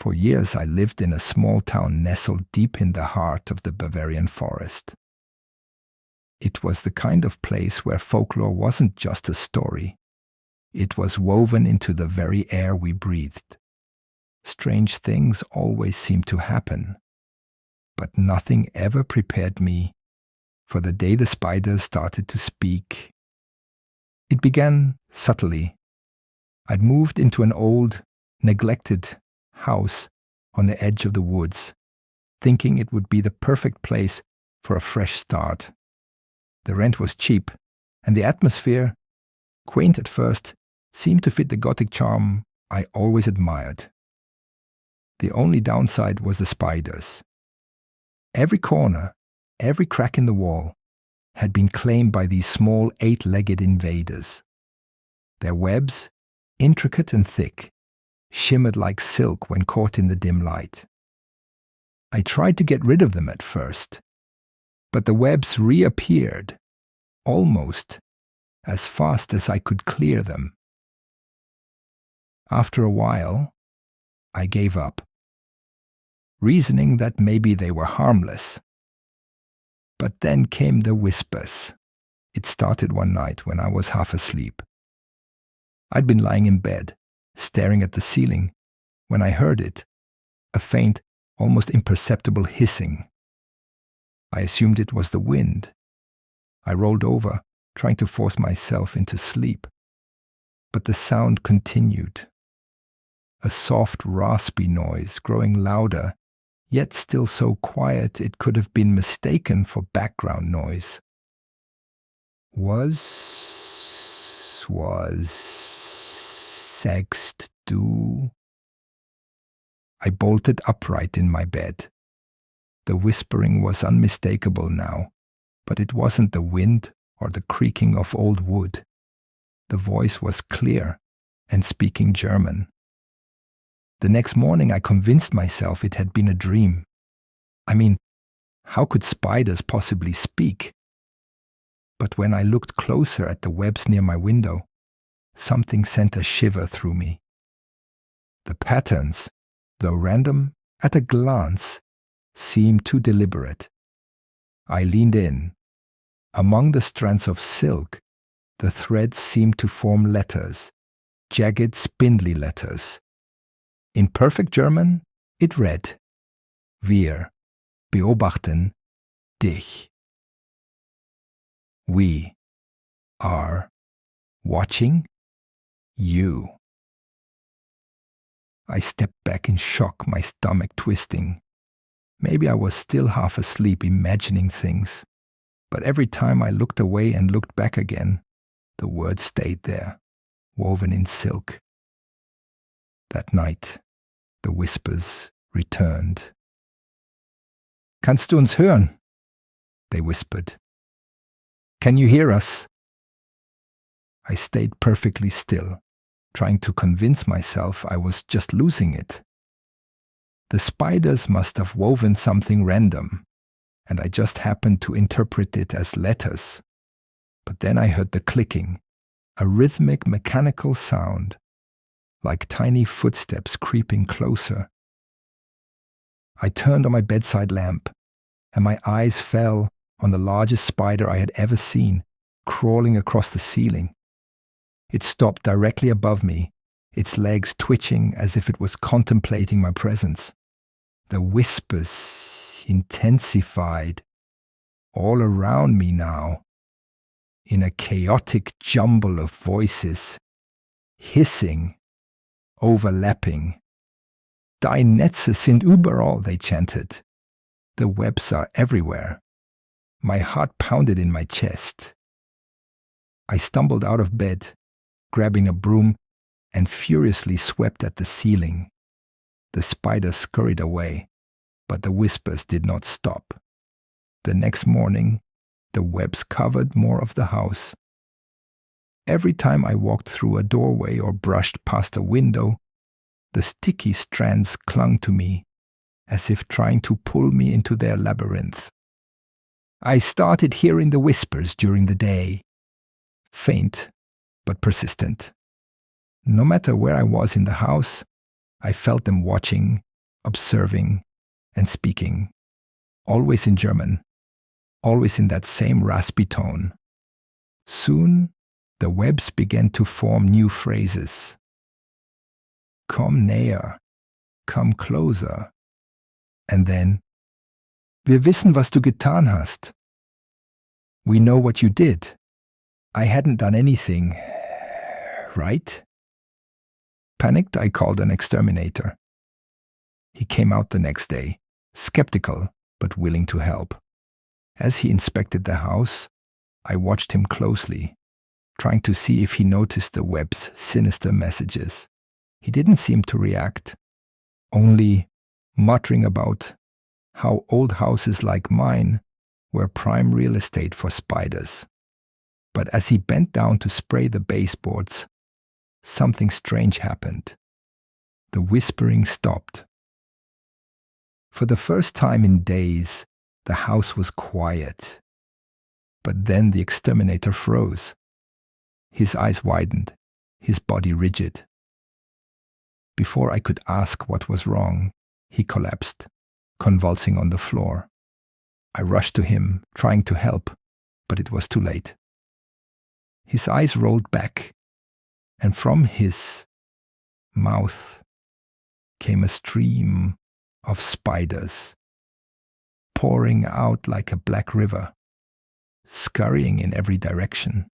For years I lived in a small town nestled deep in the heart of the Bavarian forest. It was the kind of place where folklore wasn't just a story. It was woven into the very air we breathed. Strange things always seemed to happen, but nothing ever prepared me for the day the spiders started to speak. It began subtly. I'd moved into an old, neglected house on the edge of the woods, thinking it would be the perfect place for a fresh start. The rent was cheap, and the atmosphere, quaint at first, seemed to fit the Gothic charm I always admired. The only downside was the spiders. Every corner, every crack in the wall, had been claimed by these small 8-legged invaders. Their webs, intricate and thick, shimmered like silk when caught in the dim light. I tried to get rid of them at first, but the webs reappeared, almost as fast as I could clear them. After a while, I gave up, reasoning that maybe they were harmless. But then came the whispers. It started one night when I was half asleep. I'd been lying in bed, staring at the ceiling, when I heard it, a faint, almost imperceptible hissing. I assumed it was the wind. I rolled over, trying to force myself into sleep. But the sound continued. A soft, raspy noise, growing louder, yet still so quiet it could have been mistaken for background noise. Was sext do? I bolted upright in my bed. The whispering was unmistakable now, but it wasn't the wind or the creaking of old wood. The voice was clear and speaking German. The next morning I convinced myself it had been a dream. I mean, how could spiders possibly speak? But when I looked closer at the webs near my window, something sent a shiver through me. The patterns, though random at a glance, seemed too deliberate. I leaned in. Among the strands of silk, the threads seemed to form letters, jagged, spindly letters. In perfect German, it read, Wir beobachten dich. We are watching you. I stepped back in shock, my stomach twisting. Maybe I was still half asleep, imagining things. But every time I looked away and looked back again, the words stayed there, woven in silk. That night, the whispers returned. Kannst du uns hören? They whispered. Can you hear us? I stayed perfectly still, trying to convince myself I was just losing it. The spiders must have woven something random, and I just happened to interpret it as letters. But then I heard the clicking, a rhythmic mechanical sound, like tiny footsteps creeping closer. I turned on my bedside lamp, and my eyes fell on the largest spider I had ever seen, crawling across the ceiling. It stopped directly above me, its legs twitching as if it was contemplating my presence. The whispers intensified, all around me now, in a chaotic jumble of voices, hissing, overlapping. Die Netze sind überall, they chanted. The webs are everywhere. My heart pounded in my chest. I stumbled out of bed, grabbing a broom, and furiously swept at the ceiling. The spiders scurried away, but the whispers did not stop. The next morning, the webs covered more of the house. Every time I walked through a doorway or brushed past a window, the sticky strands clung to me, as if trying to pull me into their labyrinth. I started hearing the whispers during the day, faint but persistent. No matter where I was in the house, I felt them watching, observing and speaking, always in German, always in that same raspy tone. Soon, the webs began to form new phrases. Komm näher, come closer. And then, wir wissen, was du getan hast. We know what you did. I hadn't done anything, right? Panicked, I called an exterminator. He came out the next day, skeptical but willing to help. As he inspected the house, I watched him closely, trying to see if he noticed the web's sinister messages. He didn't seem to react, only muttering about how old houses like mine were prime real estate for spiders. But as he bent down to spray the baseboards, something strange happened. The whispering stopped. For the first time in days, the house was quiet. But then the exterminator froze. His eyes widened, his body rigid. Before I could ask what was wrong, he collapsed, convulsing on the floor. I rushed to him, trying to help, but it was too late. His eyes rolled back, and from his mouth came a stream of spiders, pouring out like a black river, scurrying in every direction.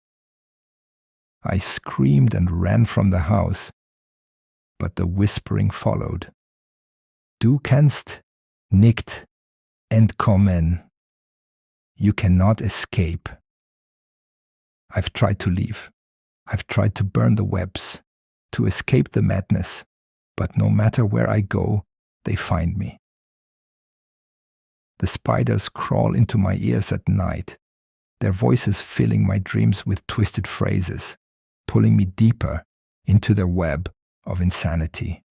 I screamed and ran from the house, but the whispering followed. Du kannst nicht entkommen. You cannot escape. I've tried to leave. I've tried to burn the webs, to escape the madness, but no matter where I go, they find me. The spiders crawl into my ears at night, their voices filling my dreams with twisted phrases, pulling me deeper into their web of insanity.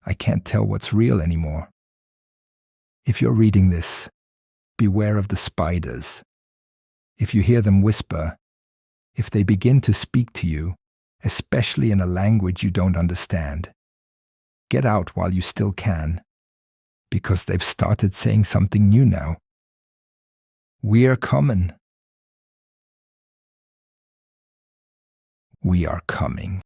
I can't tell what's real anymore. If you're reading this, beware of the spiders. If you hear them whisper, if they begin to speak to you, especially in a language you don't understand, get out while you still can, because they've started saying something new now. We're coming. We are coming.